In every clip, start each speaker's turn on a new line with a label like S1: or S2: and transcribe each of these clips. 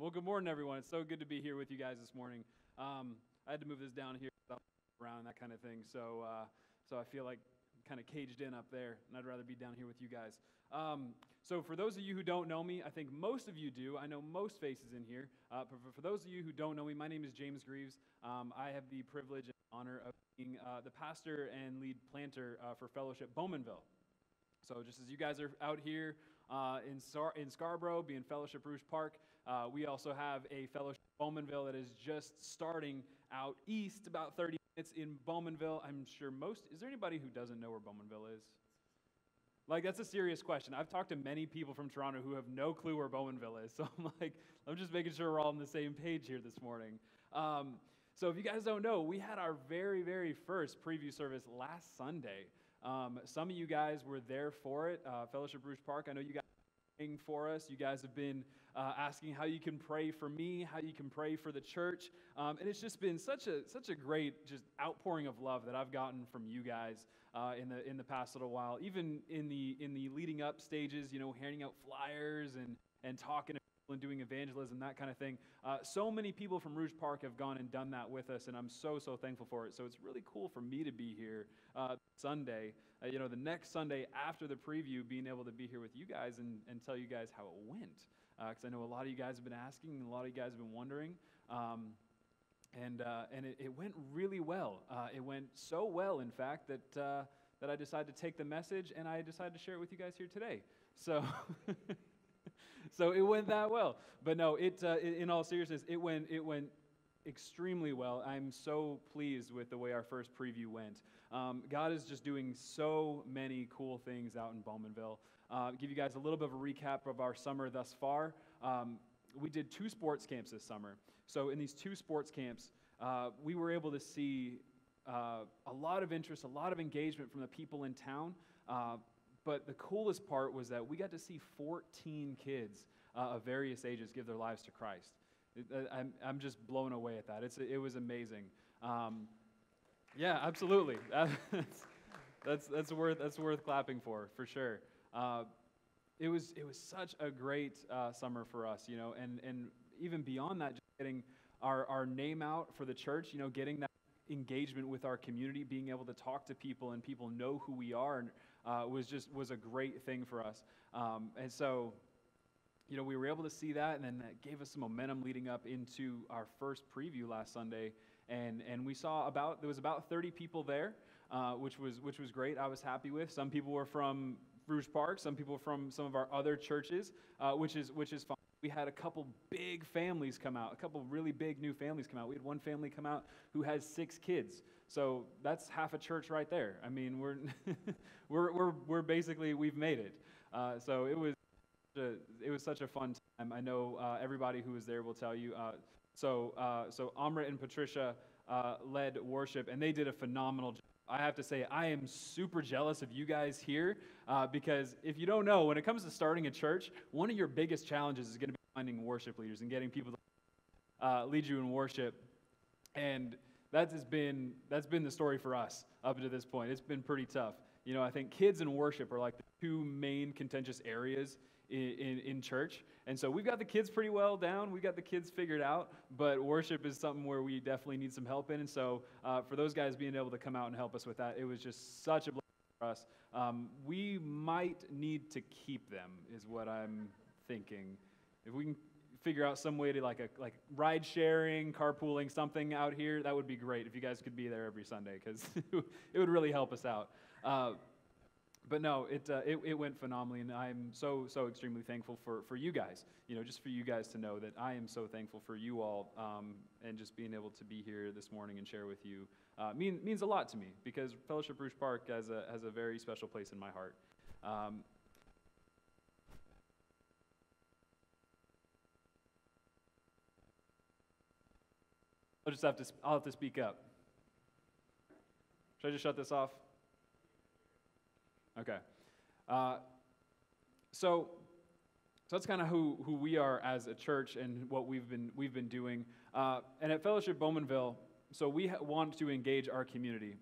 S1: Well, good morning, everyone. It's so good to be here with you guys this morning. I had to move this down here around that kind of thing, so I feel like kind of caged in up there, and I'd rather be down here with you guys. So for those of you who don't know me, I think most of you do. I know most faces in here. But for those of you who don't know me, my name is James Greaves. I have the privilege and honor of being the pastor and lead planter for Fellowship Bowmanville. So just as you guys are out here in Scarborough, being Fellowship Rouge Park, we also have a Fellowship Bowmanville that is just starting out east, about 30 minutes in Bowmanville. I'm sure is there anybody who doesn't know where Bowmanville is? Like, that's a serious question. I've talked to many people from Toronto who have no clue where Bowmanville is. So I'm just making sure we're all on the same page here this morning. So if you guys don't know, we had our very, very first preview service last Sunday. Some of you guys were there for it, Fellowship Rouge Park. I know you guys are praying for us. You guys have been asking how you can pray for me, how you can pray for the church. And it's just been such a great just outpouring of love that I've gotten from you guys in the past little while. Even in the leading up stages, handing out flyers and talking to people and doing evangelism, that kind of thing. So many people from Rouge Park have gone and done that with us, and I'm so thankful for it. So it's really cool for me to be here Sunday, the next Sunday after the preview, being able to be here with you guys and tell you guys how it went. Because I know a lot of you guys have been asking, and a lot of you guys have been wondering. And it went really well. It went so well, in fact, that I decided to take the message and I decided to share it with you guys here today. So, so it went that well. But no, in all seriousness, it went extremely well. I'm so pleased with the way our first preview went. God is just doing so many cool things out in Bowmanville. Give you guys a little bit of a recap of our summer thus far. We did 2 sports camps this summer. So in these 2 sports camps, we were able to see a lot of interest, a lot of engagement from the people in town. But the coolest part was that we got to see 14 kids of various ages give their lives to Christ. I'm just blown away at that. It was amazing. Yeah, absolutely. That's worth clapping for sure. It was such a great summer for us, and even beyond that, just getting our name out for the church, getting that engagement with our community, being able to talk to people and people know who we are, was a great thing for us. And so, we were able to see that, and then that gave us some momentum leading up into our first preview last Sunday, and we saw there was about 30 people there, which was great. I was happy with. Some people were from Rouge Park, some people from some of our other churches, which is fun. We had a couple big families come out, a couple really big new families come out. We had one family come out who has 6 kids, so that's half a church right there. I mean, we're basically, we've made it. So it was such a fun time. I know everybody who was there will tell you. So Amrit and Patricia led worship, and they did a phenomenal job. I have to say, I am super jealous of you guys here because if you don't know, when it comes to starting a church, one of your biggest challenges is going to be finding worship leaders and getting people to lead you in worship. And that's been the story for us up to this point. It's been pretty tough. I think kids and worship are like the 2 main contentious areas in church. And so we've got the kids pretty well down. We've got the kids figured out, but worship is something where we definitely need some help in. And so for those guys being able to come out and help us with that, it was just such a blessing for us. We might need to keep them, is what I'm thinking. If we can figure out some way to like ride sharing, carpooling, something out here, that would be great if you guys could be there every Sunday, because it would really help us out. But no, it went phenomenally, and I'm so extremely thankful for you guys. Just for you guys to know that I am so thankful for you all, and just being able to be here this morning and share with you means a lot to me, because Fellowship Rouge Park has a very special place in my heart. I'll have to speak up. Should I just shut this off? Okay. So that's kind of who we are as a church and what we've been doing. And at Fellowship Bowmanville, so we want to engage our community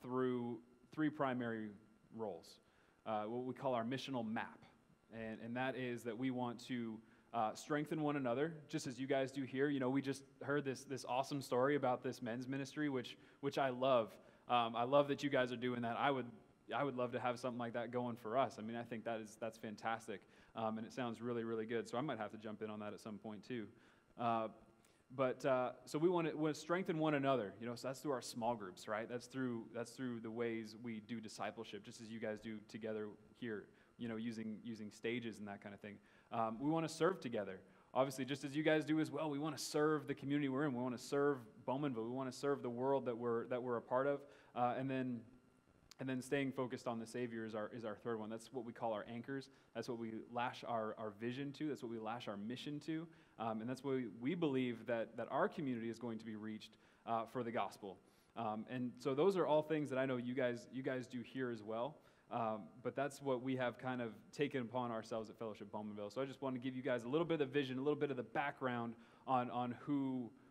S1: through 3 primary roles, what we call our missional map. And that is that we want to strengthen one another, just as you guys do here. You know, we just heard this awesome story about this men's ministry, which I love. I love that you guys are doing that. I would love to have something like that going for us. I mean, I think that's fantastic, and it sounds really, really good. So I might have to jump in on that at some point too. So we want to strengthen one another. You know, so that's through our small groups, right? That's through the ways we do discipleship, just as you guys do together here. You know, using stages and that kind of thing. We want to serve together. Obviously, just as you guys do as well, we want to serve the community we're in. We want to serve Bowmanville. We want to serve the world that we're a part of. And then staying focused on the Savior is our third one. That's what we call our anchors. That's what we lash our vision to. That's what we lash our mission to. And that's what we believe that our community is going to be reached for the gospel. And so those are all things that I know you guys do here as well. But that's what we have kind of taken upon ourselves at Fellowship Bowmanville. So I just want to give you guys a little bit of vision, a little bit of the background on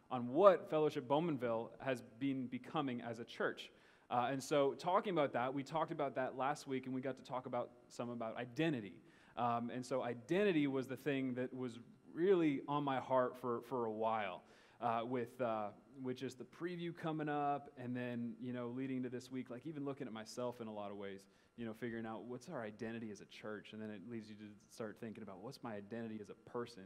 S1: what Fellowship Bowmanville has been becoming as a church. And so talking about that, we talked about that last week, and we got to talk about identity. And so identity was the thing that was really on my heart for a while, with just the preview coming up, and then, you know, leading to this week, like even looking at myself in a lot of ways, you know, figuring out what's our identity as a church, and then it leads you to start thinking about what's my identity as a person.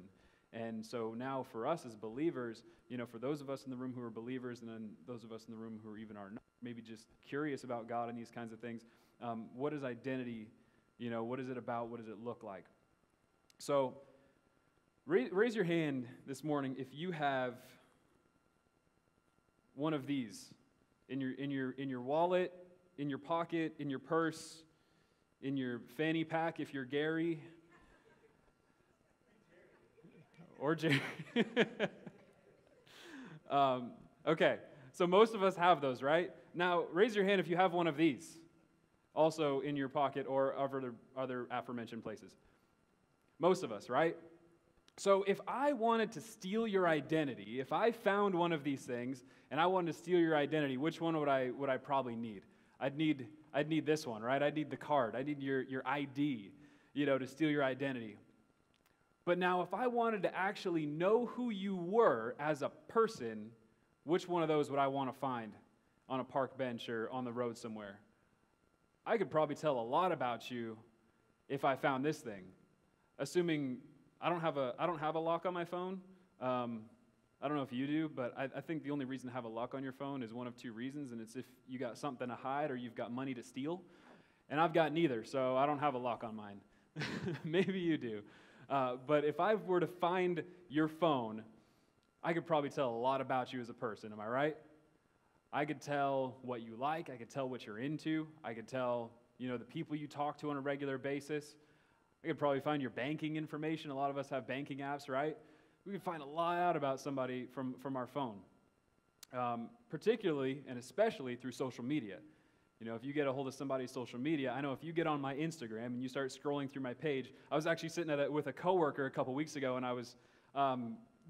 S1: And so now for us as believers, you know, for those of us in the room who are believers, and then those of us in the room who are even are not, maybe just curious about God and these kinds of things, what is identity? You know, what is it about? What does it look like? So raise your hand this morning if you have one of these in your wallet, in your pocket, in your purse, in your fanny pack if you're Gary, or Jerry. Okay, so most of us have those, right? Now, raise your hand if you have one of these, also in your pocket or other aforementioned places. Most of us, right? So if I wanted to steal your identity, if I found one of these things and I wanted to steal your identity, which one would I probably need? I'd need this one, right? I'd need the card. I need your ID, you know, to steal your identity. But now if I wanted to actually know who you were as a person, which one of those would I want to find on a park bench or on the road somewhere? I could probably tell a lot about you if I found this thing. Assuming I don't have a lock on my phone. I don't know if you do, but I think the only reason to have a lock on your phone is one of two reasons, and it's if you got something to hide or you've got money to steal. And I've got neither, so I don't have a lock on mine. Maybe you do. But if I were to find your phone, I could probably tell a lot about you as a person, am I right? I could tell what you like. I could tell what you're into. I could tell, you know, the people you talk to on a regular basis. I could probably find your banking information. A lot of us have banking apps, right? We can find a lot out about somebody from our phone, particularly and especially through social media. You know, if you get a hold of somebody's social media, I know if you get on my Instagram and you start scrolling through my page, I was actually sitting with a coworker a couple weeks ago, and I was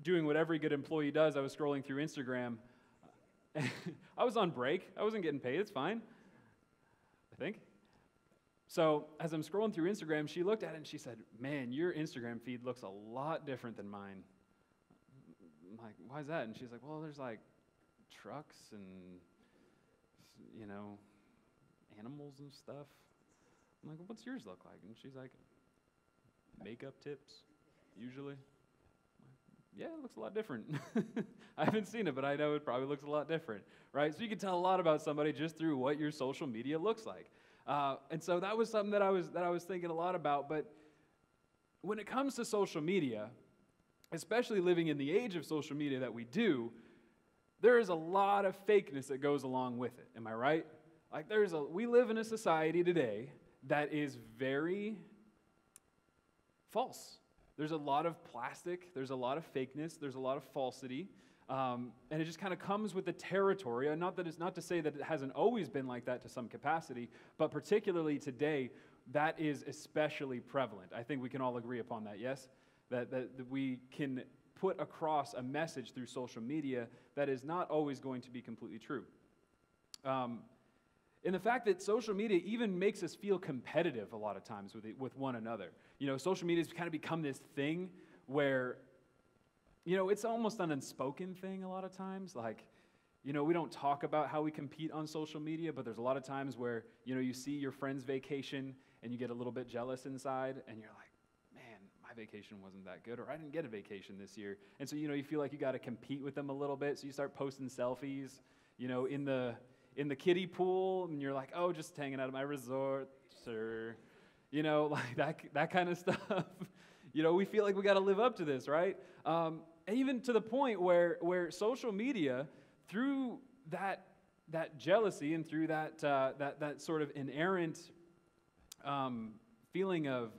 S1: doing what every good employee does. I was scrolling through Instagram. I was on break. I wasn't getting paid. It's fine, I think. So as I'm scrolling through Instagram, she looked at it and she said, "Man, your Instagram feed looks a lot different than mine." I'm like, "Why is that?" And she's like, "Well, there's like trucks and, you know, animals and stuff." I'm like, "Well, what's yours look like?" And she's like, "Makeup tips, usually." Yeah, it looks a lot different. I haven't seen it, but I know it probably looks a lot different, right? So you can tell a lot about somebody just through what your social media looks like. And so that was something that I was thinking a lot about. But when it comes to social media, especially living in the age of social media that we do, there is a lot of fakeness that goes along with it. Am I right? Like we live in a society today that is very false. There's a lot of plastic, there's a lot of fakeness, there's a lot of falsity, and it just kind of comes with the territory. And not to say that it hasn't always been like that to some capacity, but particularly today, that is especially prevalent. I think we can all agree upon that, yes? That we can put across a message through social media that is not always going to be completely true. And the fact that social media even makes us feel competitive a lot of times with one another. You know, social media has kind of become this thing where, it's almost an unspoken thing a lot of times. Like, we don't talk about how we compete on social media, but there's a lot of times where, you see your friend's vacation and you get a little bit jealous inside and you're like, man, my vacation wasn't that good, or I didn't get a vacation this year. And so, you feel like you got to compete with them a little bit. So you start posting selfies, in the kiddie pool, and you're like, oh, just hanging out at my resort, sir. Like that kind of stuff. We feel like we got to live up to this, right? Even to the point where social media, through that jealousy and through that sort of inerrant feeling of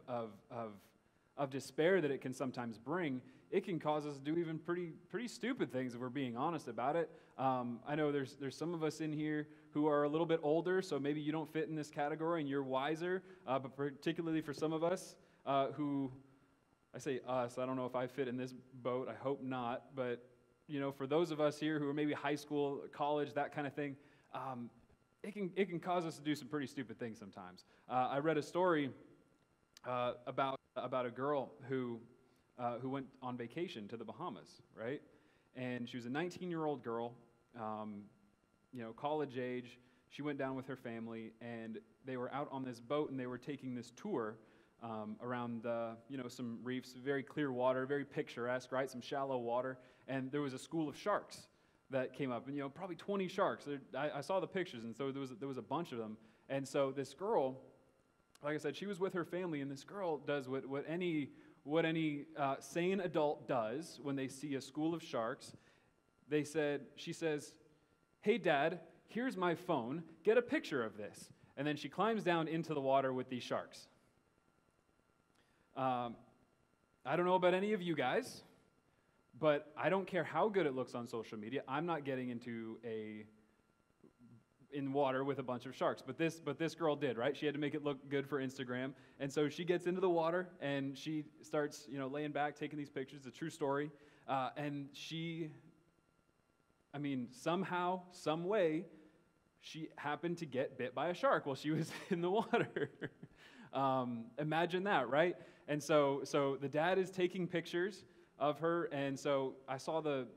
S1: despair that it can sometimes bring, it can cause us to do even pretty stupid things if we're being honest about it. I know there's some of us in here who are a little bit older, so maybe you don't fit in this category and you're wiser, but particularly for some of us who, I say us, I don't know if I fit in this boat, I hope not, but for those of us here who are maybe high school, college, that kind of thing, it can cause us to do some pretty stupid things sometimes. I read a story about a girl who went on vacation to the Bahamas, right? And she was a 19-year-old girl, college age. She went down with her family, and they were out on this boat, and they were taking this tour around some reefs, very clear water, very picturesque, right? Some shallow water, and there was a school of sharks that came up, and probably 20 sharks. I saw the pictures, and so there was a bunch of them. And so this girl, like I said, she was with her family, and this girl does what any sane adult does when they see a school of sharks. She says, "Hey, Dad, here's my phone. Get a picture of this." And then she climbs down into the water with these sharks. I don't know about any of you guys, but I don't care how good it looks on social media. I'm not getting in water with a bunch of sharks. But this girl did, right? She had to make it look good for Instagram. And so she gets into the water and she starts, laying back, taking these pictures. It's a true story. And somehow, some way, she happened to get bit by a shark while she was in the water. Imagine that, right? And so the dad is taking pictures of her, and so I saw the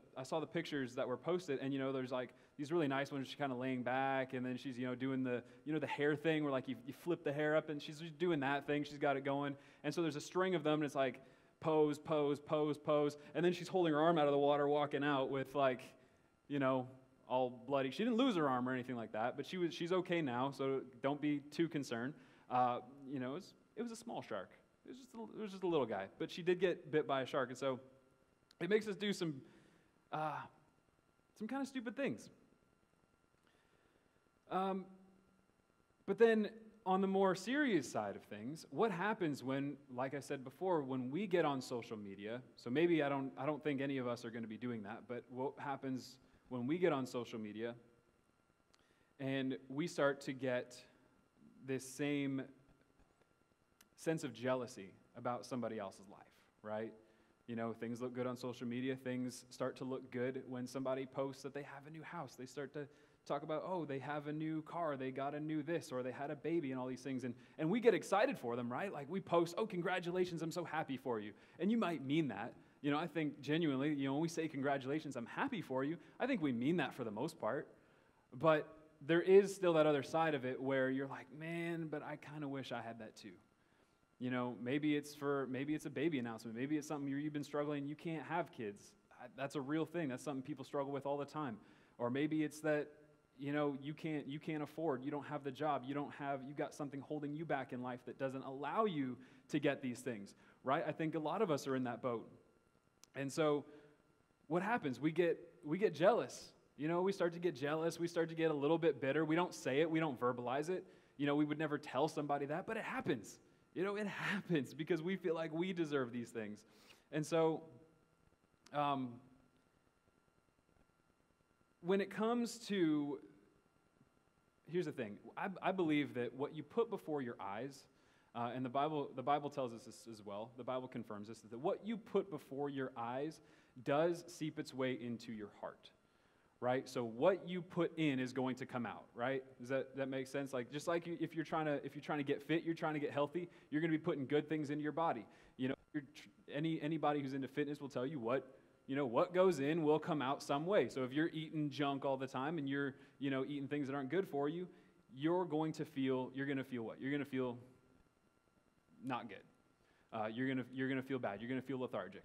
S1: pictures that were posted, and there's like these really nice ones. She's kind of laying back, and then she's doing the the hair thing where like you flip the hair up, and she's just doing that thing. She's got it going, and so there's a string of them, and it's like pose, pose, pose, pose, and then she's holding her arm out of the water, walking out with like all bloody. She didn't lose her arm or anything like that, but she's okay now, so don't be too concerned. It was a small shark. It was just a little guy, but she did get bit by a shark, and so it makes us do some kind of stupid things. But then on the more serious side of things, what happens when, like I said before, when we get on social media? So maybe I don't think any of us are going to be doing that, but what happens when we get on social media and we start to get this same sense of jealousy about somebody else's life, right? Things look good on social media. Things start to look good when somebody posts that they have a new house. They start to talk about, oh, they have a new car, they got a new this, or they had a baby and all these things. And we get excited for them, right? Like we post, oh, congratulations, I'm so happy for you. And you might mean that. I think genuinely, when we say congratulations, I'm happy for you, I think we mean that for the most part. But there is still that other side of it where you're like, man, but I kind of wish I had that too. Maybe it's a baby announcement. Maybe it's something you've been struggling, you can't have kids. That's a real thing. That's something people struggle with all the time. Or maybe it's that, you can't afford, you don't have the job, you got something holding you back in life that doesn't allow you to get these things, right? I think a lot of us are in that boat. And so what happens? We get jealous. We start to get jealous. We start to get a little bit bitter. We don't say it. We don't verbalize it. We would never tell somebody that, but it happens. It happens because we feel like we deserve these things. And so when it comes to, here's the thing. I believe that what you put before your eyes, and the Bible tells us this as well. The Bible confirms this, that what you put before your eyes does seep its way into your heart. Right? So what you put in is going to come out, right? Does that make sense? Like just like if you're trying to get fit, you're trying to get healthy, you're going to be putting good things into your body. Anybody who's into fitness will tell you what goes in will come out some way. So if you're eating junk all the time and you're eating things that aren't good for you, you're going to feel what? You're going to feel not good. You're going to feel bad. You're going to feel lethargic.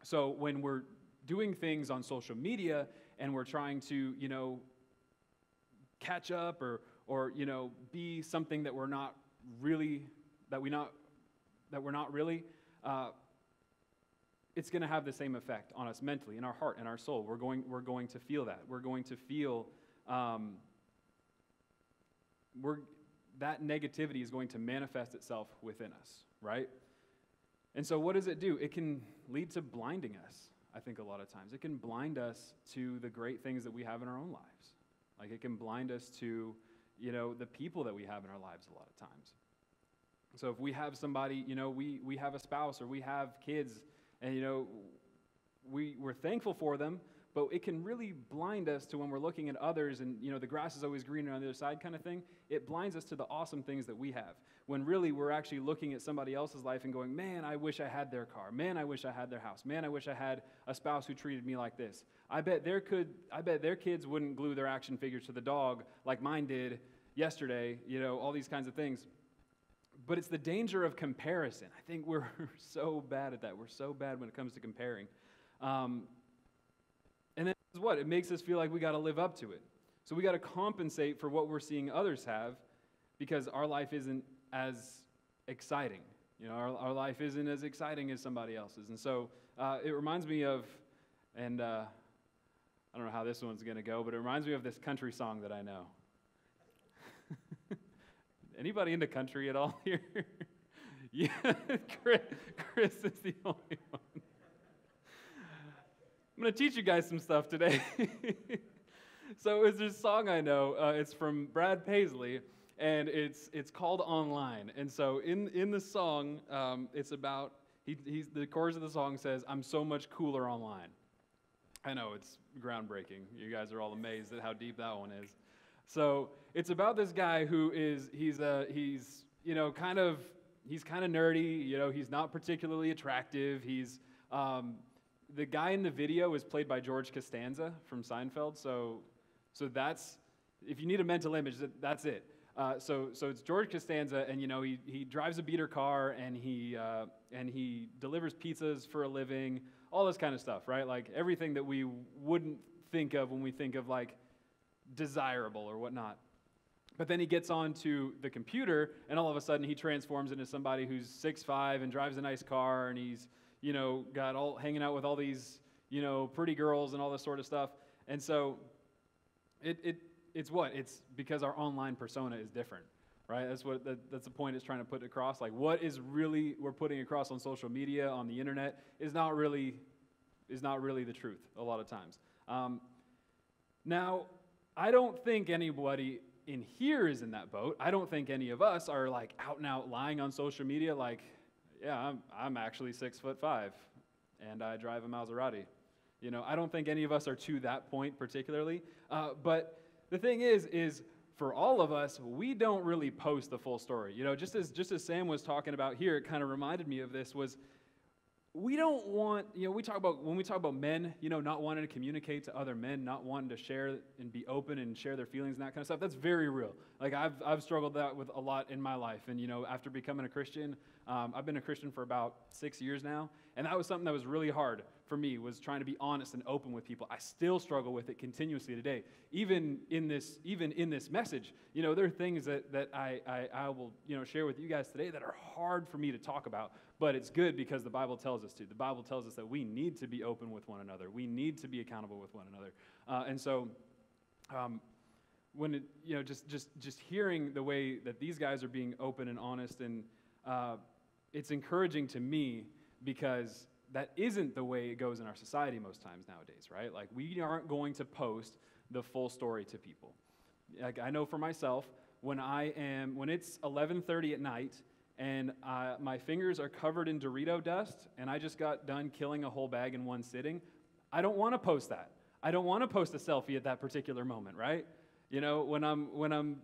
S1: So when we're doing things on social media and we're trying to catch up or be something that we're not really, it's going to have the same effect on us mentally, in our heart, in our soul. We're going to feel that. We're going to feel that negativity is going to manifest itself within us, right? And so what does it do? It can lead to blinding us, I think, a lot of times. It can blind us to the great things that we have in our own lives. Like, it can blind us to, the people that we have in our lives a lot of times. So if we have somebody, we have a spouse or we have kids, and, we're thankful for them, but it can really blind us to when we're looking at others and, the grass is always greener on the other side kind of thing. It blinds us to the awesome things that we have. When really we're actually looking at somebody else's life and going, man, I wish I had their car. Man, I wish I had their house. Man, I wish I had a spouse who treated me like this. I bet their kids wouldn't glue their action figures to the dog like mine did yesterday, all these kinds of things. But it's the danger of comparison. I think we're so bad at that. We're so bad when it comes to comparing. And then what? It makes us feel like we got to live up to it. So we got to compensate for what we're seeing others have because our life isn't as exciting. Our life isn't as exciting as somebody else's. And so it reminds me of, and I don't know how this one's going to go, but it reminds me of this country song that I know. Anybody into country at all here? Yeah, Chris is the only one. I'm going to teach you guys some stuff today. So it's this song I know. It's from Brad Paisley, and it's called Online. And so in the song, it's about, the chorus of the song says, I'm so much cooler online. I know, it's groundbreaking. You guys are all amazed at how deep that one is. So it's about this guy who he's kind of nerdy. He's not particularly attractive. He's the guy in the video is played by George Costanza from Seinfeld. So that's, if you need a mental image, that's it. So it's George Costanza, and he drives a beater car, and he delivers pizzas for a living, all this kind of stuff, right? Like everything that we wouldn't think of when we think of like desirable or whatnot. But then he gets onto the computer, and all of a sudden he transforms into somebody who's 6'5" and drives a nice car, and he's got all hanging out with all these pretty girls and all this sort of stuff. And so it's because our online persona is different, right? That's the point it's trying to put across. Like, what is really we're putting across on social media, on the internet, is not really the truth a lot of times. Now, I don't think anybody in here is in that boat. I don't think any of us are like out and out lying on social media like, yeah, I'm actually 6'5" and I drive a Maserati. I don't think any of us are to that point particularly. But the thing is for all of us, we don't really post the full story. Just as Sam was talking about here, it kind of reminded me of this was, we don't want, when we talk about men, not wanting to communicate to other men, not wanting to share and be open and share their feelings and that kind of stuff, that's very real. Like, I've struggled that with a lot in my life. And, after becoming a Christian, I've been a Christian for about 6 years now. And that was something that was really hard for me, was trying to be honest and open with people. I still struggle with it continuously today. Even in this message, there are things that I will, share with you guys today that are hard for me to talk about. But it's good because the Bible tells us to. The Bible tells us that we need to be open with one another. We need to be accountable with one another. And so when just hearing the way that these guys are being open and honest, and it's encouraging to me because that isn't the way it goes in our society most times nowadays, right? Like, we aren't going to post the full story to people. Like, I know for myself, when it's 11:30 at night, and my fingers are covered in Dorito dust, and I just got done killing a whole bag in one sitting, I don't want to post that. I don't want to post a selfie at that particular moment, right? When I'm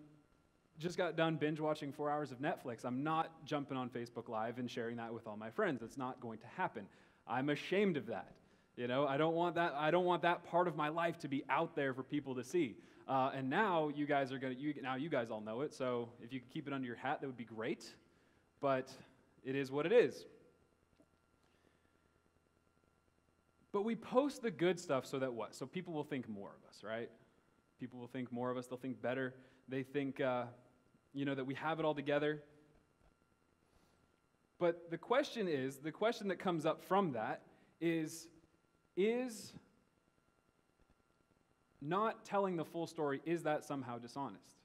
S1: just got done binge watching 4 hours of Netflix. I'm not jumping on Facebook Live and sharing that with all my friends. It's not going to happen. I'm ashamed of that. I don't want that. I don't want that part of my life to be out there for people to see. And now you guys are now you guys all know it. So if you could keep it under your hat, that would be great. But it is what it is. But we post the good stuff so that what? So people will think more of us, right? People will think more of us. They'll think better. They think, that we have it all together. But the question that comes up from that is not telling the full story, is that somehow dishonest?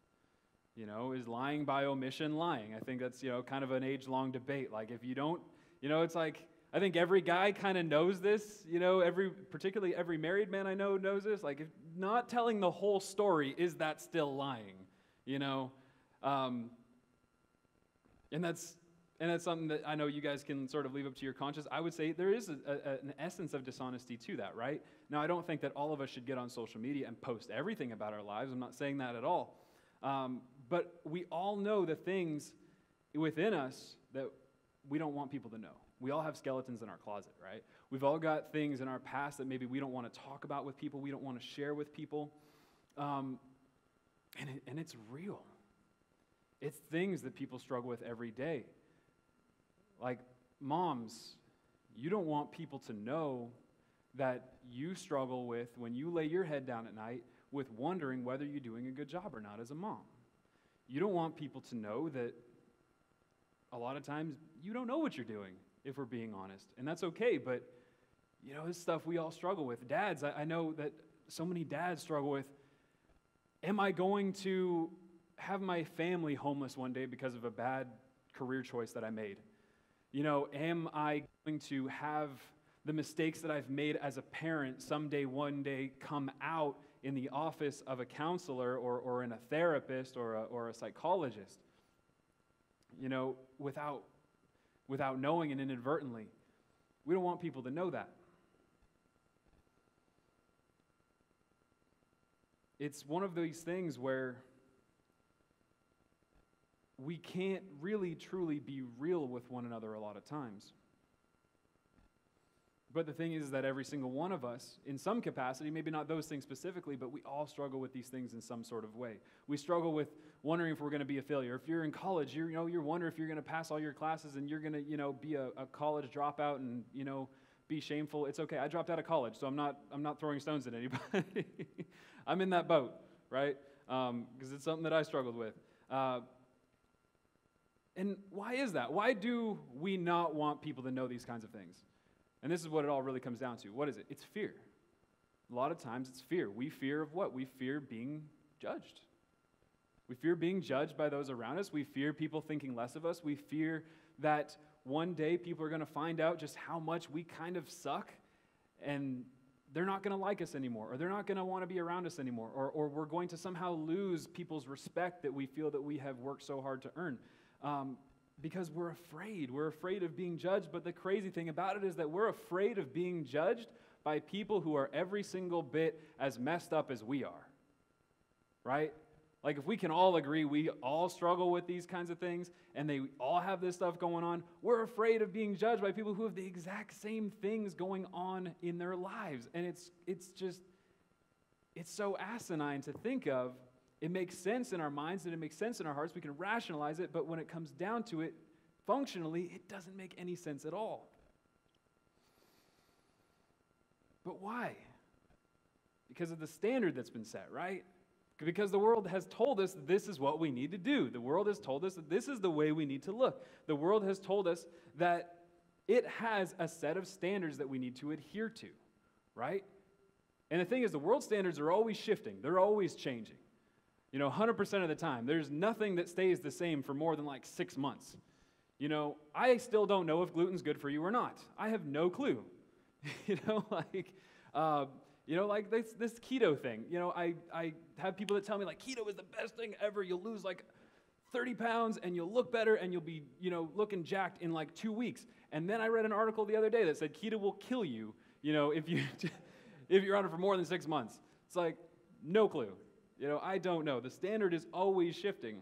S1: Is lying by omission lying? I think that's, kind of an age-long debate. Like, if you don't, it's like, I think every guy kind of knows this, particularly every married man I know knows this. Like, if not telling the whole story, is that still lying? And that's something that I know you guys can sort of leave up to your conscience. I would say there is an essence of dishonesty to that, right? Now, I don't think that all of us should get on social media and post everything about our lives. I'm not saying that at all. But we all know the things within us that we don't want people to know. We all have skeletons in our closet, right? We've all got things in our past that maybe we don't want to talk about with people, we don't want to share with people. And it's real. It's things that people struggle with every day. Like, moms, you don't want people to know that you struggle with, when you lay your head down at night, with wondering whether you're doing a good job or not as a mom. You don't want people to know that a lot of times you don't know what you're doing, if we're being honest. And that's okay, but, this stuff we all struggle with. Dads, I know that so many dads struggle with, am I going to have my family homeless one day because of a bad career choice that I made? Am I going to have the mistakes that I've made as a parent someday, one day, come out in the office of a counselor or in a therapist or a psychologist? Without knowing and inadvertently. We don't want people to know that. It's one of these things where we can't really truly be real with one another a lot of times. But the thing is that every single one of us, in some capacity, maybe not those things specifically, but we all struggle with these things in some sort of way. We struggle with wondering if we're going to be a failure. If you're in college, you're wondering if you're going to pass all your classes and you're going to, be a college dropout and, be shameful. It's okay. I dropped out of college, so I'm not throwing stones at anybody. I'm in that boat, right? Because it's something that I struggled with. And why is that? Why do we not want people to know these kinds of things? And this is what it all really comes down to. What is it? It's fear. A lot of times it's fear. We fear of what? We fear being judged. We fear being judged by those around us. We fear people thinking less of us. We fear that one day people are going to find out just how much we kind of suck and they're not going to like us anymore, or they're not going to want to be around us anymore, or we're going to somehow lose people's respect that we feel that we have worked so hard to earn. Because we're afraid. We're afraid of being judged, but the crazy thing about it is that we're afraid of being judged by people who are every single bit as messed up as we are, right? Like, if we can all agree we all struggle with these kinds of things and they all have this stuff going on, we're afraid of being judged by people who have the exact same things going on in their lives. And it's so asinine to think of. It makes sense in our minds and it makes sense in our hearts. We can rationalize it, but when it comes down to it, functionally, it doesn't make any sense at all. But why? Because of the standard that's been set, right? Because the world has told us that this is what we need to do. The world has told us that this is the way we need to look. The world has told us that it has a set of standards that we need to adhere to, right? And the thing is, the world standards are always shifting. They're always changing. 100% of the time. There's nothing that stays the same for more than like 6 months. I still don't know if gluten's good for you or not. I have no clue. Like this keto thing. I have people that tell me, like, keto is the best thing ever. You'll lose like 30 pounds and you'll look better and you'll be, looking jacked in like 2 weeks. And then I read an article the other day that said keto will kill you, if you're on it for more than 6 months. It's like, no clue. I don't know. The standard is always shifting.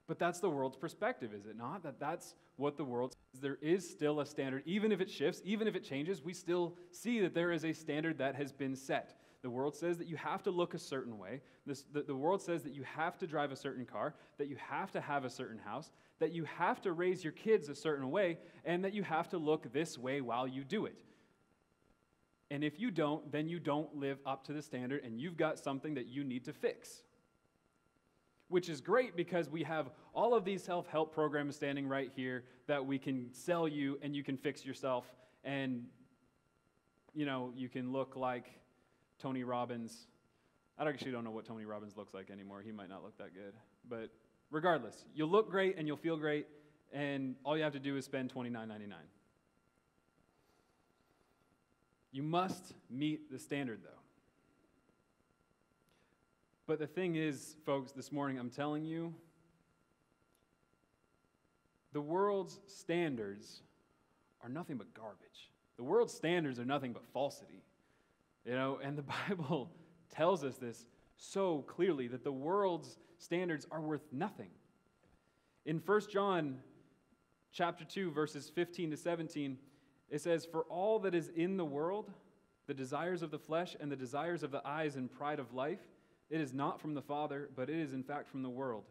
S1: But that's the world's perspective, is it not? That's what the world says. There is still a standard. Even if it shifts, even if it changes, we still see that there is a standard that has been set. The world says that you have to look a certain way. The world says that you have to drive a certain car, that you have to have a certain house, that you have to raise your kids a certain way, and that you have to look this way while you do it. And if you don't, then you don't live up to the standard, and you've got something that you need to fix. Which is great because we have all of these self-help programs standing right here that we can sell you, and you can fix yourself, and you can look like Tony Robbins. I actually don't know what Tony Robbins looks like anymore. He might not look that good. But regardless, you'll look great and you'll feel great, and all you have to do is spend $29.99. You must meet the standard, though. But the thing is, folks, this morning I'm telling you, the world's standards are nothing but garbage. The world's standards are nothing but falsity. And the Bible tells us this so clearly, that the world's standards are worth nothing. In 1 John chapter 2, verses 15 to 17, it says, "For all that is in the world, the desires of the flesh and the desires of the eyes and pride of life, it is not from the Father, but it is in fact from the world.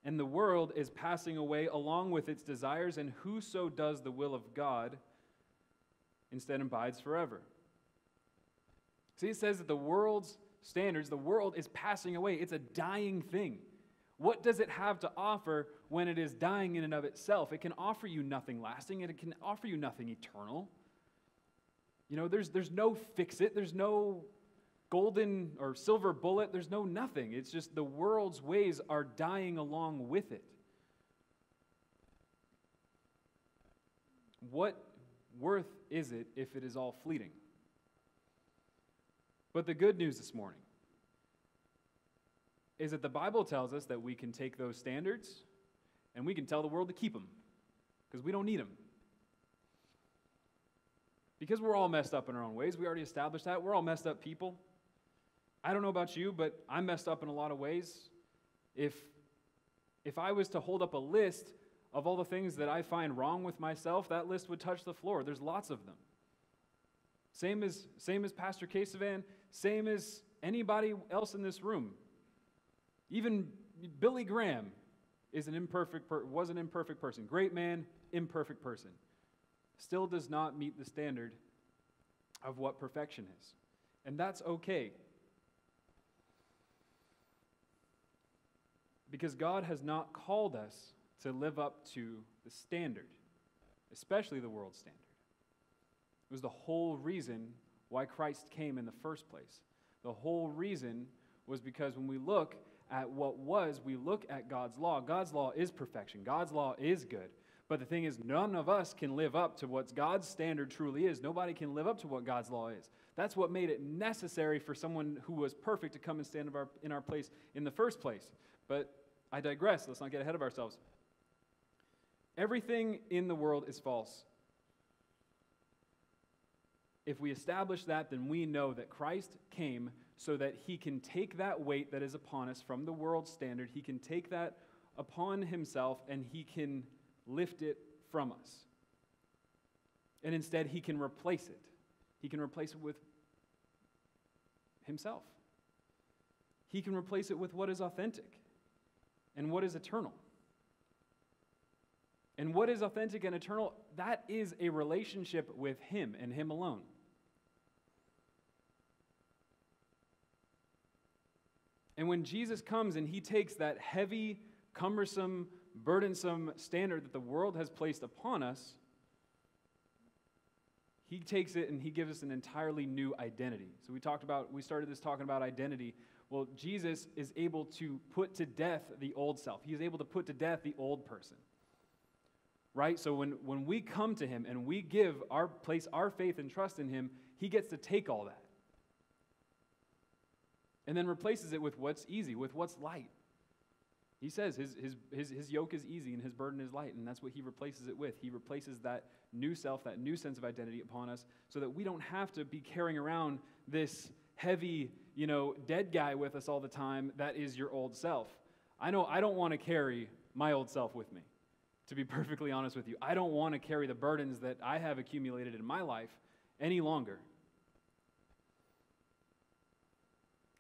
S1: And the world is passing away along with its desires, and whoso does the will of God instead abides forever." See, it says that the world's standards, the world is passing away. It's a dying thing. What does it have to offer when it is dying in and of itself? It can offer you nothing lasting, and it can offer you nothing eternal. There's no fix-it. There's no golden or silver bullet. There's no nothing. It's just the world's ways are dying along with it. What worth is it if it is all fleeting? But the good news this morning is that the Bible tells us that we can take those standards and we can tell the world to keep them because we don't need them. Because we're all messed up in our own ways. We already established that. We're all messed up people. I don't know about you, but I'm messed up in a lot of ways. If I was to hold up a list of all the things that I find wrong with myself, that list would touch the floor. There's lots of them. Same as Pastor Casavan, same as anybody else in this room. Even Billy Graham was an imperfect person. Great man, imperfect person. Still does not meet the standard of what perfection is. And that's okay. Because God has not called us to live up to the standard, especially the world standard. It was the whole reason why Christ came in the first place. The whole reason was because when we look at what was, we look at God's law. God's law is perfection. God's law is good. But the thing is, none of us can live up to what God's standard truly is. Nobody can live up to what God's law is. That's what made it necessary for someone who was perfect to come and stand in our place in the first place. But I digress. Let's not get ahead of ourselves. Everything in the world is false. If we establish that, then we know that Christ came so that he can take that weight that is upon us from the world standard. He can take that upon himself and he can lift it from us. And instead, he can replace it. He can replace it with himself. He can replace it with what is authentic and what is eternal. And what is authentic and eternal, that is a relationship with him and him alone. And when Jesus comes and he takes that heavy, cumbersome, burdensome standard that the world has placed upon us, he takes it and he gives us an entirely new identity. So we started this talking about identity. Well, Jesus is able to put to death the old self. He is able to put to death the old person. Right? So when we come to him and we place our faith and trust in him, he gets to take all that. And then replaces it with what's easy, with what's light. He says his yoke is easy and his burden is light, and that's what he replaces it with. He replaces that new self, that new sense of identity upon us, so that we don't have to be carrying around this heavy, dead guy with us all the time that is your old self. I know I don't want to carry my old self with me, to be perfectly honest with you. I don't want to carry the burdens that I have accumulated in my life any longer.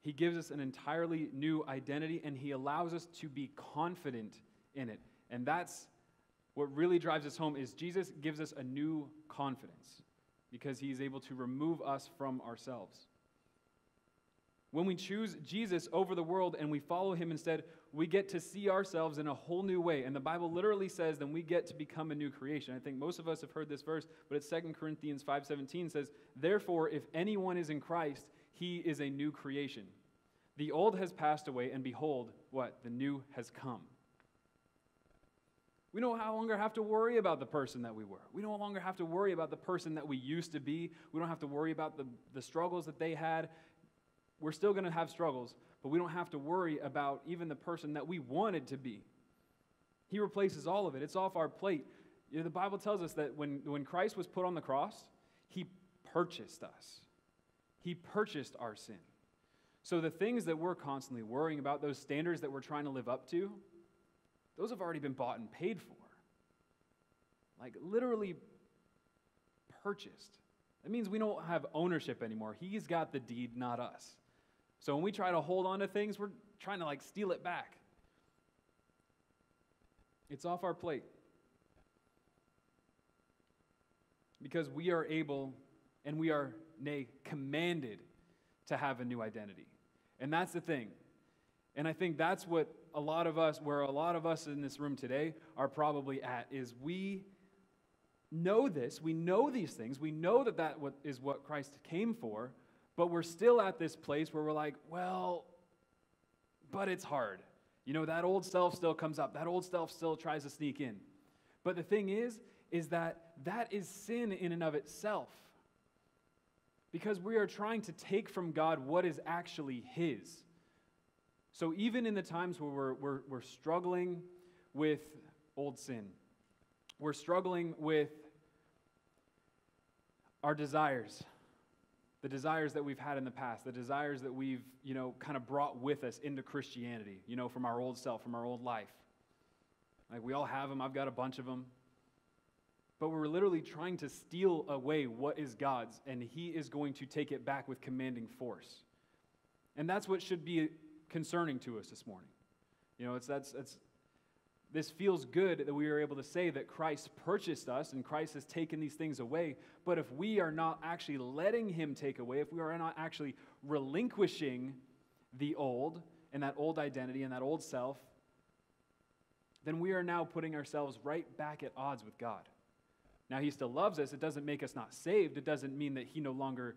S1: He gives us an entirely new identity, and he allows us to be confident in it. And that's what really drives us home, is Jesus gives us a new confidence because he's able to remove us from ourselves. When we choose Jesus over the world and we follow him instead, we get to see ourselves in a whole new way. And the Bible literally says then we get to become a new creation. I think most of us have heard this verse, but it's 2 Corinthians 5:17 says, "Therefore, if anyone is in Christ, he is a new creation. The old has passed away, and behold, what? The new has come." We no longer have to worry about the person that we were. We no longer have to worry about the person that we used to be. We don't have to worry about the struggles that they had. We're still going to have struggles, but we don't have to worry about even the person that we wanted to be. He replaces all of it. It's off our plate. You know, the Bible tells us that when Christ was put on the cross, he purchased us. He purchased our sin. So the things that we're constantly worrying about, those standards that we're trying to live up to, those have already been bought and paid for. Like literally purchased. That means we don't have ownership anymore. He's got the deed, not us. So when we try to hold on to things, we're trying to steal it back. It's off our plate. Because we are able, and we are, nay, commanded to have a new identity. And that's the thing. And I think that's what a lot of us in this room today are probably at, is we know this, we know these things, we know that is what Christ came for, but we're still at this place where we're like, well, but it's hard. You know, that old self still comes up. That old self still tries to sneak in. But the thing is that is sin in and of itself. Because we are trying to take from God what is actually his. So even in the times where we're struggling with old sin, we're struggling with our desires, the desires that we've had in the past, the desires that we've, kind of brought with us into Christianity, from our old self, from our old life. Like we all have them. I've got a bunch of them. But we're literally trying to steal away what is God's, and he is going to take it back with commanding force. And that's what should be concerning to us this morning. This feels good that we are able to say that Christ purchased us and Christ has taken these things away. But if we are not actually letting him take away, if we are not actually relinquishing the old and that old identity and that old self, then we are now putting ourselves right back at odds with God. Now, he still loves us. It doesn't make us not saved. It doesn't mean that he no longer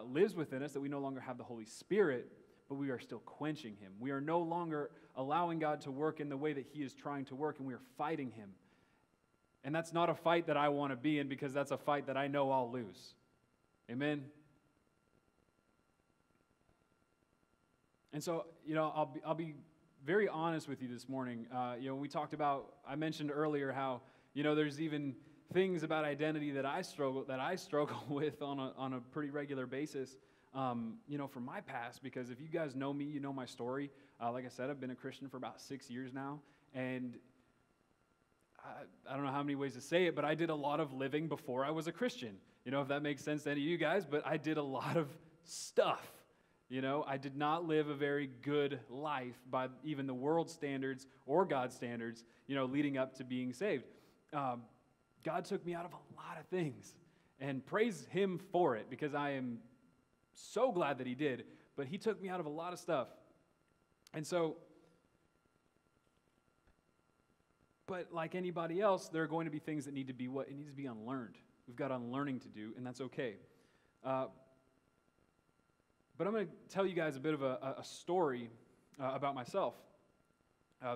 S1: lives within us, that we no longer have the Holy Spirit, but we are still quenching him. We are no longer allowing God to work in the way that he is trying to work, and we are fighting him. And that's not a fight that I want to be in, because that's a fight that I know I'll lose. Amen? And so, I'll be very honest with you this morning. We talked about, I mentioned earlier how, there's even things about identity that I struggle with on a pretty regular basis. From my past, because if you guys know me, you know my story. Like I said, I've been a Christian for about 6 years now, and I don't know how many ways to say it, but I did a lot of living before I was a Christian. If that makes sense to any of you guys, but I did a lot of stuff. I did not live a very good life by even the world's standards or God's standards, leading up to being saved. God took me out of a lot of things, and praise him for it, because I am so glad that he did, but he took me out of a lot of stuff. And so, but like anybody else, there are going to be things that need to be it needs to be unlearned. We've got unlearning to do, and that's okay. But I'm going to tell you guys a bit of a story about myself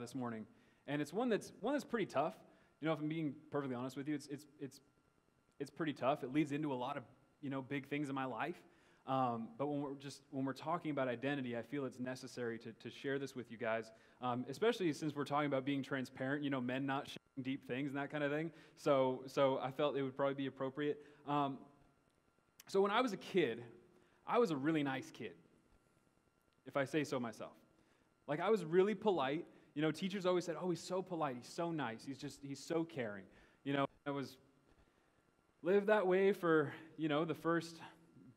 S1: this morning, and it's one that's we're tough. If I'm being perfectly honest with you, it's pretty tough. It leads into a lot of big things in my life. But when we're talking about identity, I feel it's necessary to share this with you guys, especially since we're talking about being transparent. Men not sharing deep things and that kind of thing. So I felt it would probably be appropriate. So when I was a kid, I was a really nice kid, if I say so myself. Like I was really polite. Teachers always said, oh, he's so polite, he's so nice, he's so caring. I was lived that way for, the first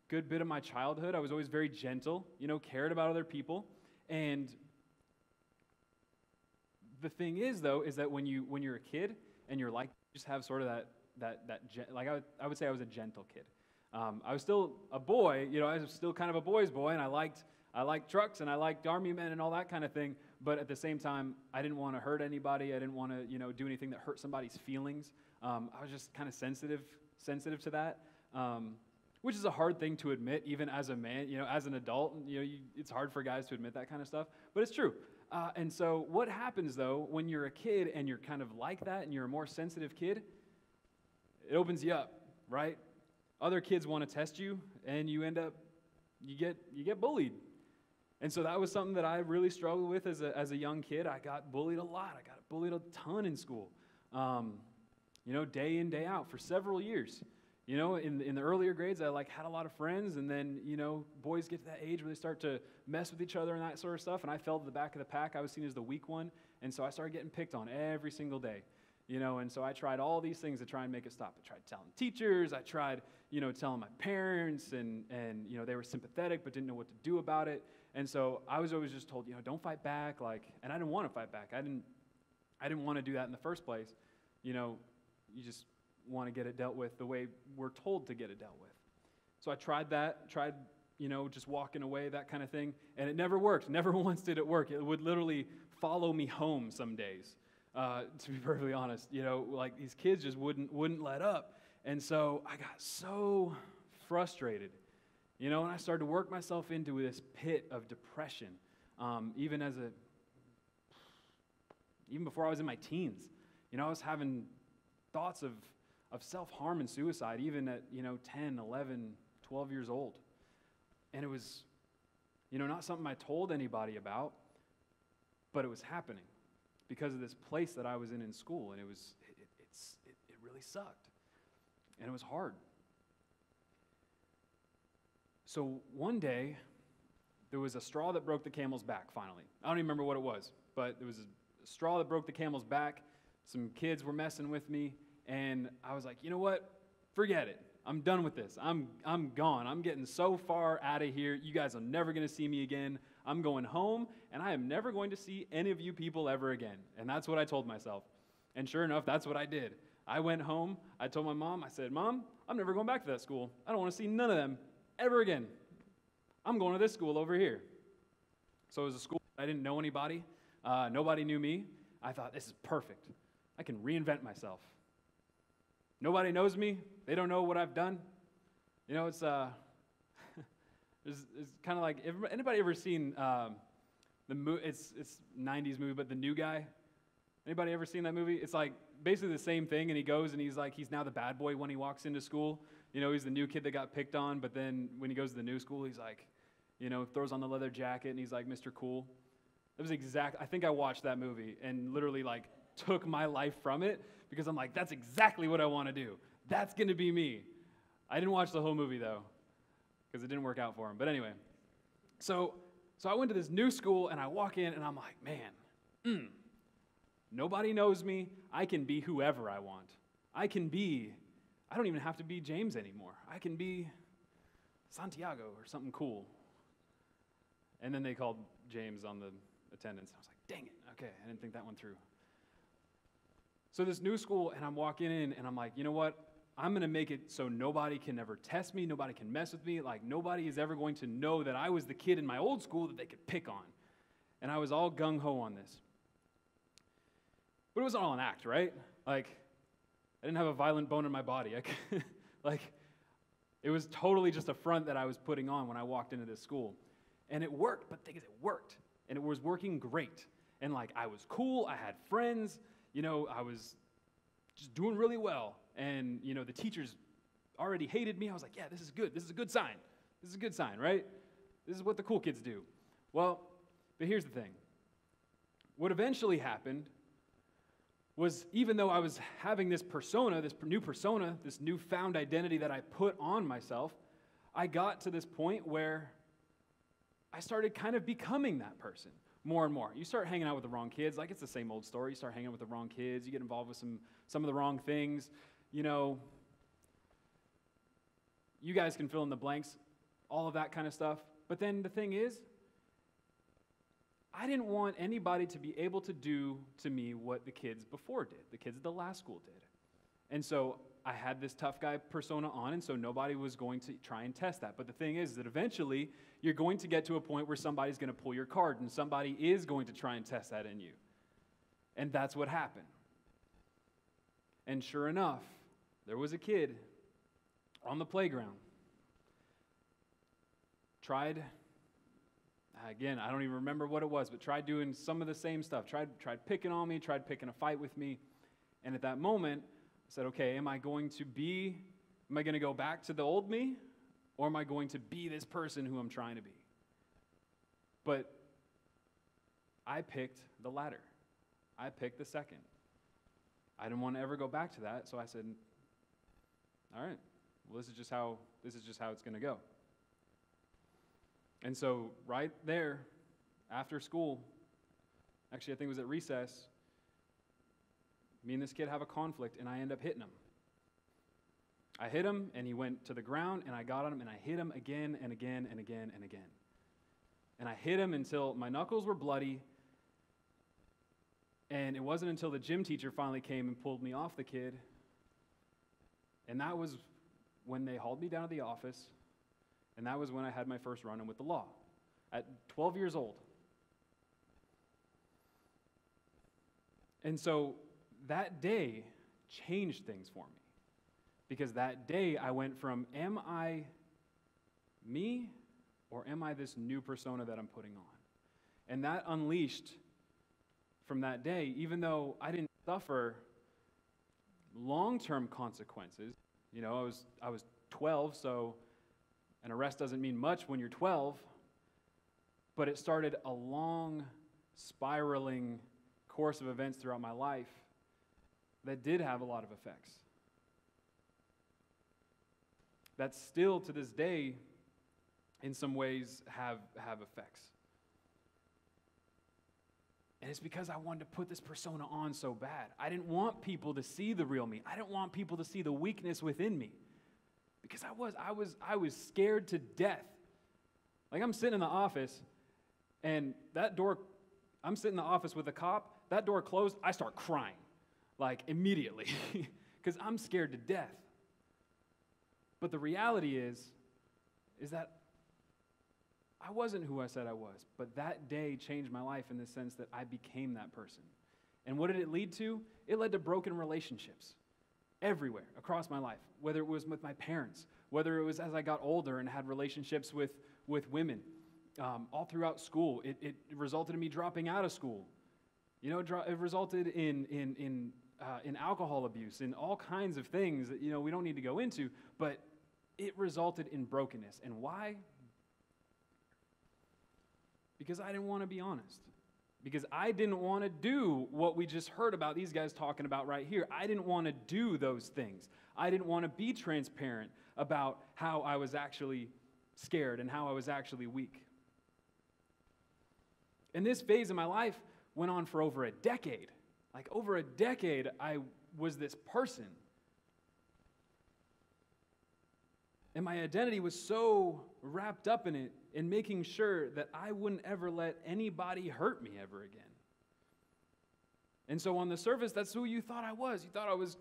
S1: good bit of my childhood. I was always very gentle, cared about other people. And the thing is, though, is that when you're a kid and you're like, you just have sort of I would say I was a gentle kid. I was still a boy, I was still kind of a boy's boy, and I liked trucks and I liked army men and all that kind of thing. But at the same time, I didn't want to hurt anybody. I didn't want to, do anything that hurt somebody's feelings. I was just kind of sensitive to that, which is a hard thing to admit, even as a man, as an adult. It's hard for guys to admit that kind of stuff, but it's true. And so what happens, though, when you're a kid and you're kind of like that and you're a more sensitive kid, it opens you up, right? Other kids want to test you, and you get bullied. And so that was something that I really struggled with as a young kid. I got bullied a lot. I got bullied a ton in school, day in, day out for several years. In the earlier grades, I had a lot of friends, and then, boys get to that age where they start to mess with each other and that sort of stuff, and I fell to the back of the pack. I was seen as the weak one, and so I started getting picked on every single day, and so I tried all these things to try and make it stop. I tried telling teachers, I tried, telling my parents, and they were sympathetic but didn't know what to do about it, and so I was always just told, don't fight back, and I didn't want to fight back. I didn't want to do that in the first place. You just want to get it dealt with the way we're told to get it dealt with. So I tried just walking away, that kind of thing, and it never worked. Never once did it work. It would literally follow me home some days, to be perfectly honest. These kids just wouldn't let up. And so I got so frustrated, and I started to work myself into this pit of depression, even before I was in my teens. I was having thoughts of self-harm and suicide, even at, 10, 11, 12 years old. And it was, not something I told anybody about, but it was happening because of this place that I was in school, and it really sucked, and it was hard. So one day, there was a straw that broke the camel's back, finally. I don't even remember what it was, but there was a straw that broke the camel's back. Some kids were messing with me, and I was like, you know what? Forget it. I'm done with this. I'm gone. I'm getting so far out of here. You guys are never going to see me again. I'm going home, and I am never going to see any of you people ever again. And that's what I told myself. And sure enough, that's what I did. I went home. I told my mom, I said, Mom, I'm never going back to that school. I don't want to see none of them ever again. I'm going to this school over here. So it was a school I didn't know anybody. Nobody knew me. I thought, this is perfect. I can reinvent myself. Nobody knows me. They don't know what I've done. It's it's kind of like, anybody ever seen it's 90s movie, but The New Guy? Anybody ever seen that movie? It's like basically the same thing, and he goes and he's now the bad boy when he walks into school. He's the new kid that got picked on, but then when he goes to the new school, he's like, throws on the leather jacket, and he's like Mr. Cool. It was I think I watched that movie and literally took my life from it, because I'm like, that's exactly what I want to do. That's going to be me. I didn't watch the whole movie, though, because it didn't work out for him. But anyway, so I went to this new school, and I walk in, and I'm like, man, nobody knows me. I can be whoever I want. I don't even have to be James anymore. I can be Santiago or something cool. And then they called James on the attendance. I was like, dang it. Okay, I didn't think that one through. So this new school, and I'm walking in, and I'm like, you know what? I'm going to make it so nobody can ever test me. Nobody can mess with me. Nobody is ever going to know that I was the kid in my old school that they could pick on. And I was all gung-ho on this. But it was all an act, right? I didn't have a violent bone in my body. It was totally just a front that I was putting on when I walked into this school. And it worked, but the thing is, it worked. And it was working great. And I was cool. I had friends. I was just doing really well. And, the teachers already hated me. I was like, yeah, this is good. This is a good sign. This is a good sign, right? This is what the cool kids do. Well, but here's the thing. What eventually happened was, even though I was having this persona, this newfound identity that I put on myself, I got to this point where I started kind of becoming that person, more and more. You start hanging out with the wrong kids. Like, it's the same old story. You start hanging out with the wrong kids. You get involved with some of the wrong things. You know, you guys can fill in the blanks, all of that kind of stuff. But then the thing is, I didn't want anybody to be able to do to me what the kids before did, the kids at the last school did. And so I had this tough guy persona on, and so nobody was going to try and test that. But the thing is that eventually you're going to get to a point where somebody's going to pull your card, and somebody is going to try and test that in you. And that's what happened. And sure enough, there was a kid on the playground. Tried, again, I don't even remember what it was, but tried doing some of the same stuff. Tried picking on me, tried picking a fight with me. And at that moment, I said, okay, am I going to go back to the old me? Or am I going to be this person who I'm trying to be? But I picked the latter. I picked the second. I didn't want to ever go back to that, so I said, all right, well, this is just how it's going to go. And so right there, after school, actually I think it was at recess, me and this kid have a conflict, and I end up hitting him. I hit him, and he went to the ground, and I got on him, and I hit him again and again and again and again. And I hit him until my knuckles were bloody, and it wasn't until the gym teacher finally came and pulled me off the kid, and that was when they hauled me down to the office, and that was when I had my first run-in with the law, at 12 years old. And so that day changed things for me. Because that day I went from, am I me, or am I this new persona that I'm putting on? And that unleashed from that day, even though I didn't suffer long-term consequences. You know, I was 12, so an arrest doesn't mean much when you're 12, but it started a long, spiraling course of events throughout my life that did have a lot of effects. That still, to this day, in some ways, have effects. And it's because I wanted to put this persona on so bad. I didn't want people to see the real me. I didn't want people to see the weakness within me. Because I was scared to death. Like, I'm sitting in the office, and that door, I'm sitting in the office with a cop, that door closed, I start crying, like, immediately, because I'm scared to death. But the reality is that I wasn't who I said I was, but that day changed my life in the sense that I became that person. And what did it lead to? It led to broken relationships everywhere across my life, whether it was with my parents, whether it was as I got older and had relationships with women, all throughout school. It resulted in me dropping out of school. You know, it resulted in alcohol abuse and all kinds of things that, you know, we don't need to go into, but it resulted in brokenness. And why? Because I didn't want to be honest. Because I didn't want to do what we just heard about these guys talking about right here. I didn't want to do those things. I didn't want to be transparent about how I was actually scared and how I was actually weak. And this phase of my life went on for over a decade. Like, over a decade, I was this person. And my identity was so wrapped up in it, in making sure that I wouldn't ever let anybody hurt me ever again. And so on the surface, that's who you thought I was. You thought I was,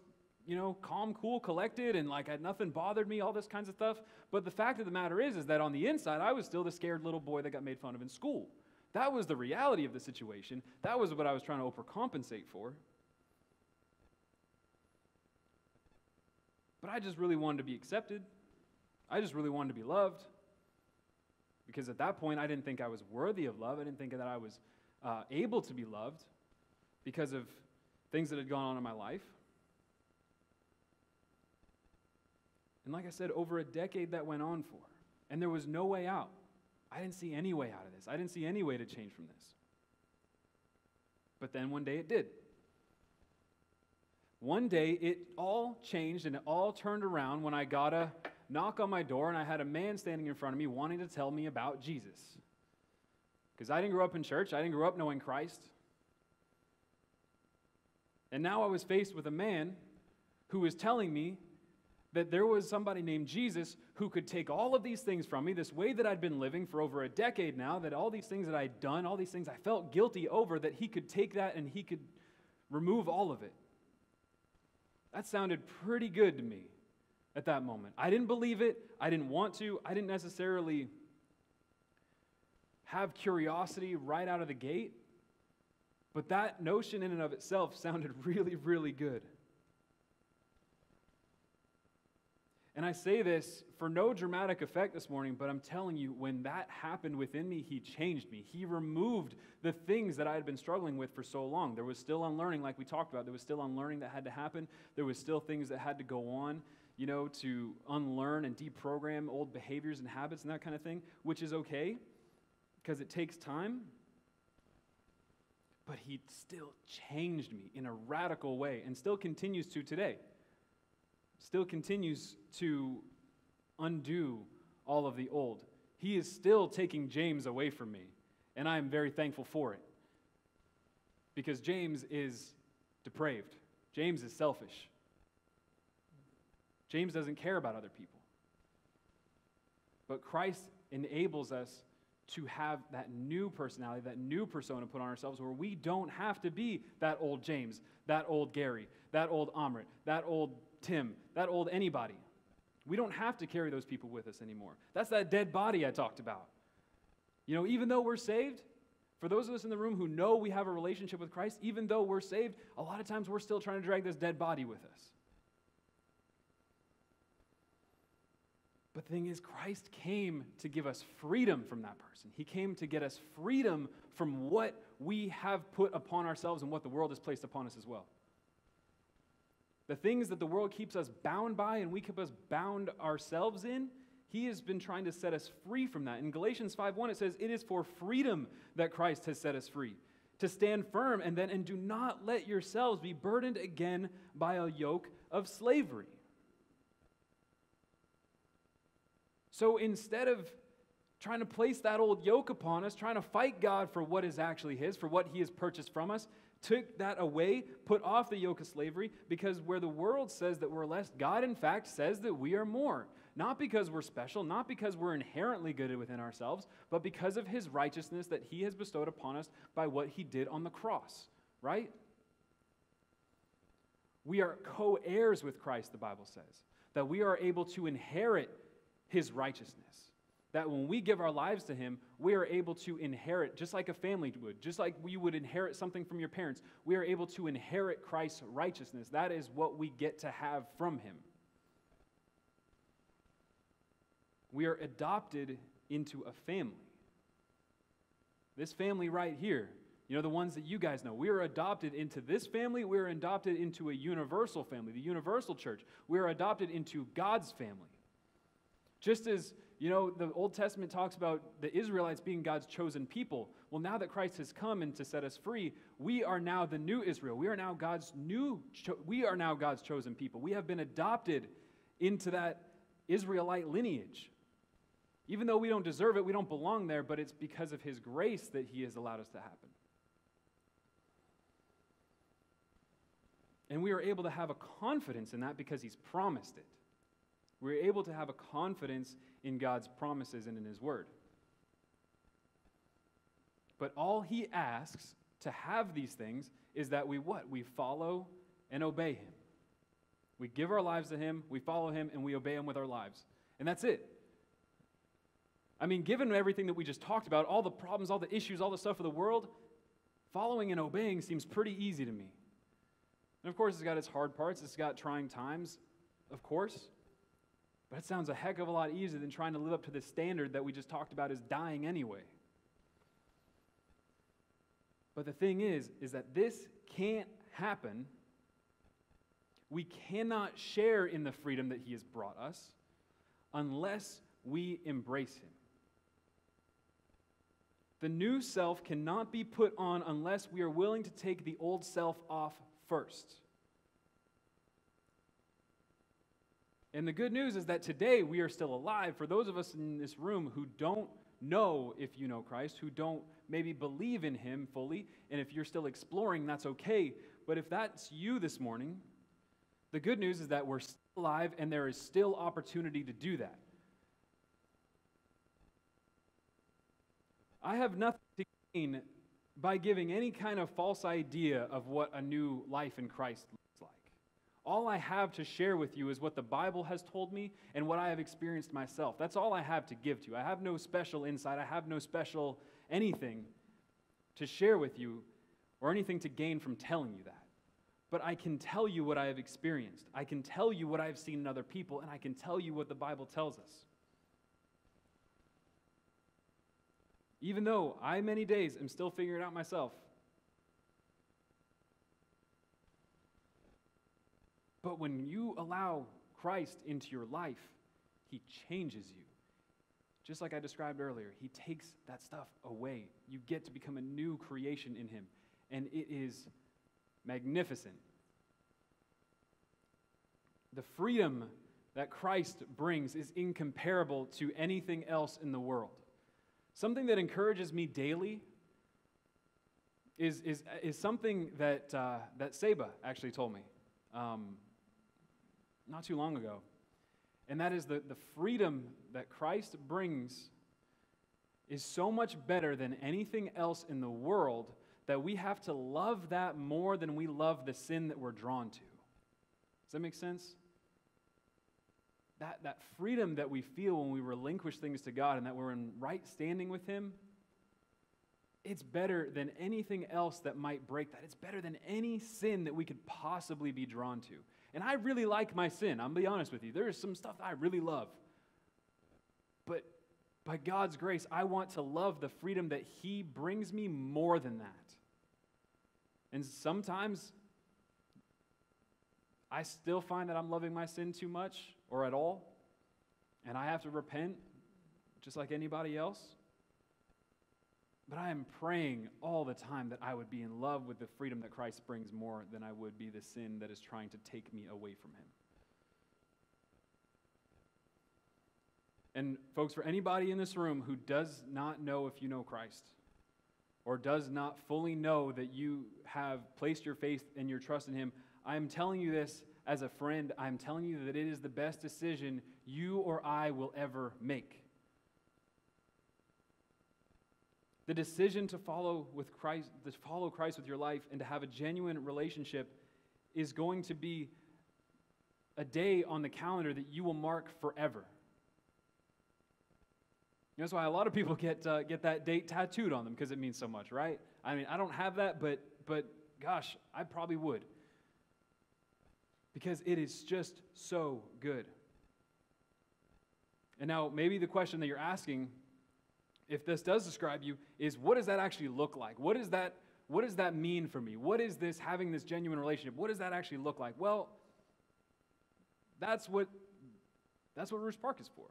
S1: you know, calm, cool, collected, and like nothing bothered me, all this kinds of stuff. But the fact of the matter is that on the inside, I was still the scared little boy that got made fun of in school. That was the reality of the situation. That was what I was trying to overcompensate for. But I just really wanted to be accepted. I just really wanted to be loved. Because at that point, I didn't think I was worthy of love. I didn't think that I was able to be loved because of things that had gone on in my life. And like I said, over a decade that went on for. And there was no way out. I didn't see any way out of this. I didn't see any way to change from this. But then one day it did. One day it all changed and it all turned around when I got a knock on my door and I had a man standing in front of me wanting to tell me about Jesus. Because I didn't grow up in church. I didn't grow up knowing Christ. And now I was faced with a man who was telling me that there was somebody named Jesus who could take all of these things from me, this way that I'd been living for over a decade now, that all these things that I'd done, all these things I felt guilty over, that he could take that and he could remove all of it. That sounded pretty good to me at that moment. I didn't believe it. I didn't want to. I didn't necessarily have curiosity right out of the gate. But that notion in and of itself sounded really, really good. And I say this for no dramatic effect this morning, but I'm telling you, when that happened within me, he changed me. He removed the things that I had been struggling with for so long. There was still unlearning, like we talked about. There was still unlearning that had to happen. There was still things that had to go on, to unlearn and deprogram old behaviors and habits and that kind of thing, which is okay, because it takes time. But he still changed me in a radical way and still continues to today. Still continues to undo all of the old. He is still taking James away from me, and I am very thankful for it. Because James is depraved. James is selfish. James doesn't care about other people. But Christ enables us to have that new personality, that new persona put on ourselves, where we don't have to be that old James, that old Gary, that old Amrit, that old Tim, that old anybody. We don't have to carry those people with us anymore. That's that dead body I talked about. Even though we're saved, for those of us in the room who know we have a relationship with Christ, even though we're saved, a lot of times we're still trying to drag this dead body with us. But the thing is, Christ came to give us freedom from that person. He came to get us freedom from what we have put upon ourselves and what the world has placed upon us as well. The things that the world keeps us bound by and we keep us bound ourselves in, he has been trying to set us free from that. In Galatians 5:1 it says, "It is for freedom that Christ has set us free. To stand firm and do not let yourselves be burdened again by a yoke of slavery." So instead of trying to place that old yoke upon us, trying to fight God for what is actually his, for what he has purchased from us, took that away, put off the yoke of slavery, because where the world says that we're less, God in fact says that we are more. Not because we're special, not because we're inherently good within ourselves, but because of his righteousness that he has bestowed upon us by what he did on the cross, right? We are co-heirs with Christ, the Bible says, that we are able to inherit his righteousness. That when we give our lives to him, we are able to inherit, just like a family would, just like we would inherit something from your parents, we are able to inherit Christ's righteousness. That is what we get to have from him. We are adopted into a family. This family right here, the ones that you guys know, we are adopted into this family. We are adopted into a universal family, the universal church. We are adopted into God's family. Just as, the Old Testament talks about the Israelites being God's chosen people. Well, now that Christ has come and to set us free, we are now the new Israel. We are now God's chosen people. We have been adopted into that Israelite lineage. Even though we don't deserve it, we don't belong there, but it's because of his grace that he has allowed us to happen. And we are able to have a confidence in that because he's promised it. We're able to have a confidence in God's promises and in his word. But all he asks to have these things is that we what? We follow and obey him. We give our lives to him, we follow him, and we obey him with our lives. And that's it. I mean, given everything that we just talked about, all the problems, all the issues, all the stuff of the world, following and obeying seems pretty easy to me. And of course, it's got its hard parts. It's got trying times, of course. But it sounds a heck of a lot easier than trying to live up to the standard that we just talked about as dying anyway. But the thing is that this can't happen. We cannot share in the freedom that he has brought us unless we embrace him. The new self cannot be put on unless we are willing to take the old self off first. And the good news is that today we are still alive. For those of us in this room who don't know if you know Christ, who don't maybe believe in him fully, and if you're still exploring, that's okay. But if that's you this morning, the good news is that we're still alive and there is still opportunity to do that. I have nothing to gain by giving any kind of false idea of what a new life in Christ looks like. All I have to share with you is what the Bible has told me and what I have experienced myself. That's all I have to give to you. I have no special insight. I have no special anything to share with you or anything to gain from telling you that. But I can tell you what I have experienced. I can tell you what I have seen in other people, and I can tell you what the Bible tells us. Even though I, many days, am still figuring it out myself. But when you allow Christ into your life, he changes you. Just like I described earlier, he takes that stuff away. You get to become a new creation in him. And it is magnificent. The freedom that Christ brings is incomparable to anything else in the world. Something that encourages me daily is something that Seba actually told me not too long ago. And that is the freedom that Christ brings is so much better than anything else in the world that we have to love that more than we love the sin that we're drawn to. Does that make sense? That freedom that we feel when we relinquish things to God and that we're in right standing with him, it's better than anything else that might break that. It's better than any sin that we could possibly be drawn to. And I really like my sin. I'm going to be honest with you. There is some stuff I really love. But by God's grace, I want to love the freedom that he brings me more than that. And sometimes I still find that I'm loving my sin too much or at all. And I have to repent just like anybody else. But I am praying all the time that I would be in love with the freedom that Christ brings more than I would be the sin that is trying to take me away from him. And folks, for anybody in this room who does not know if you know Christ, or does not fully know that you have placed your faith and your trust in him, I am telling you this as a friend. I'm telling you that it is the best decision you or I will ever make. The decision to follow Christ with your life and to have a genuine relationship is going to be a day on the calendar that you will mark forever. That's why a lot of people get that date tattooed on them because it means so much, right? I mean, I don't have that, but gosh, I probably would. Because it is just so good. And now, maybe the question that you're asking, if this does describe you, is what does that actually look like? What does that mean for me? What is this, having this genuine relationship? What does that actually look like? Well, that's what Roost Park is for.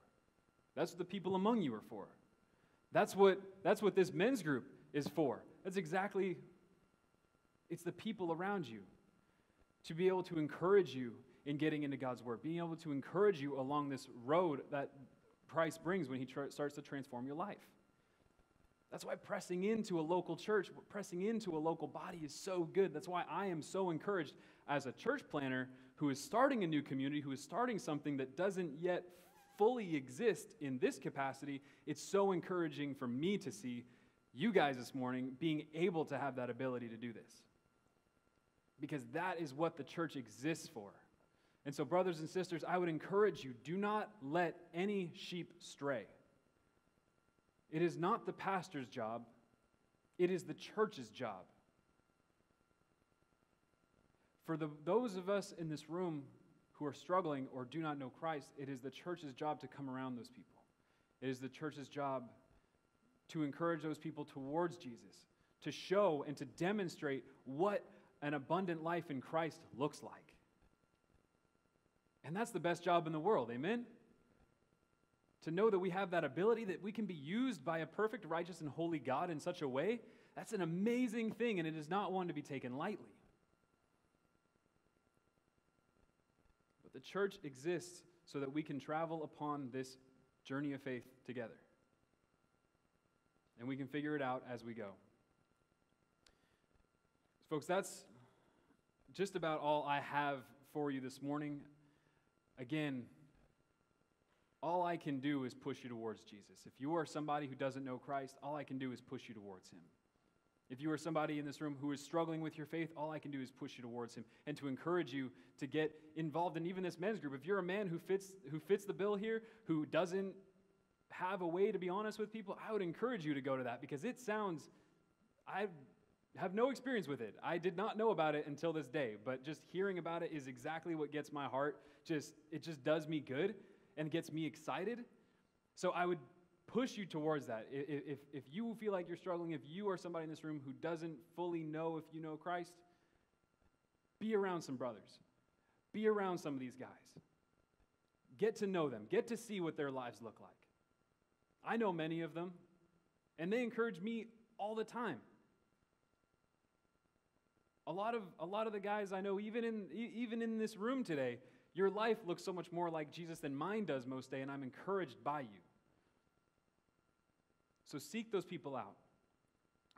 S1: That's what the people among you are for. That's what this men's group is for. It's the people around you to be able to encourage you in getting into God's Word, being able to encourage you along this road that Christ brings when he starts to transform your life. That's why pressing into a local church, pressing into a local body is so good. That's why I am so encouraged as a church planner who is starting a new community, who is starting something that doesn't yet fully exist in this capacity. It's so encouraging for me to see you guys this morning being able to have that ability to do this. Because that is what the church exists for. And so, brothers and sisters, I would encourage you, do not let any sheep stray. It is not the pastor's job. It is the church's job. For those of us in this room who are struggling or do not know Christ, it is the church's job to come around those people. It is the church's job to encourage those people towards Jesus, to show and to demonstrate what an abundant life in Christ looks like. And that's the best job in the world, amen? To know that we have that ability, that we can be used by a perfect, righteous, and holy God in such a way, that's an amazing thing, and it is not one to be taken lightly. But the church exists so that we can travel upon this journey of faith together. And we can figure it out as we go. Folks, that's just about all I have for you this morning. Again, all I can do is push you towards Jesus. If you are somebody who doesn't know Christ, all I can do is push you towards him. If you are somebody in this room who is struggling with your faith, all I can do is push you towards him and to encourage you to get involved in even this men's group. If you're a man who fits the bill here, who doesn't have a way to be honest with people, I would encourage you to go to that, because I have no experience with it. I did not know about it until this day, but just hearing about it is exactly what gets my heart. It just does me good and gets me excited. So I would push you towards that. If you feel like you're struggling, if you are somebody in this room who doesn't fully know if you know Christ, be around some brothers. Be around some of these guys. Get to know them. Get to see what their lives look like. I know many of them, and they encourage me all the time. A lot of the guys I know, even in this room today, your life looks so much more like Jesus than mine does most day, and I'm encouraged by you. So seek those people out.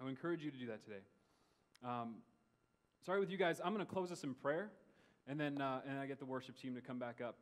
S1: I would encourage you to do that today. Sorry with you guys, I'm going to close us in prayer, and then I get the worship team to come back up.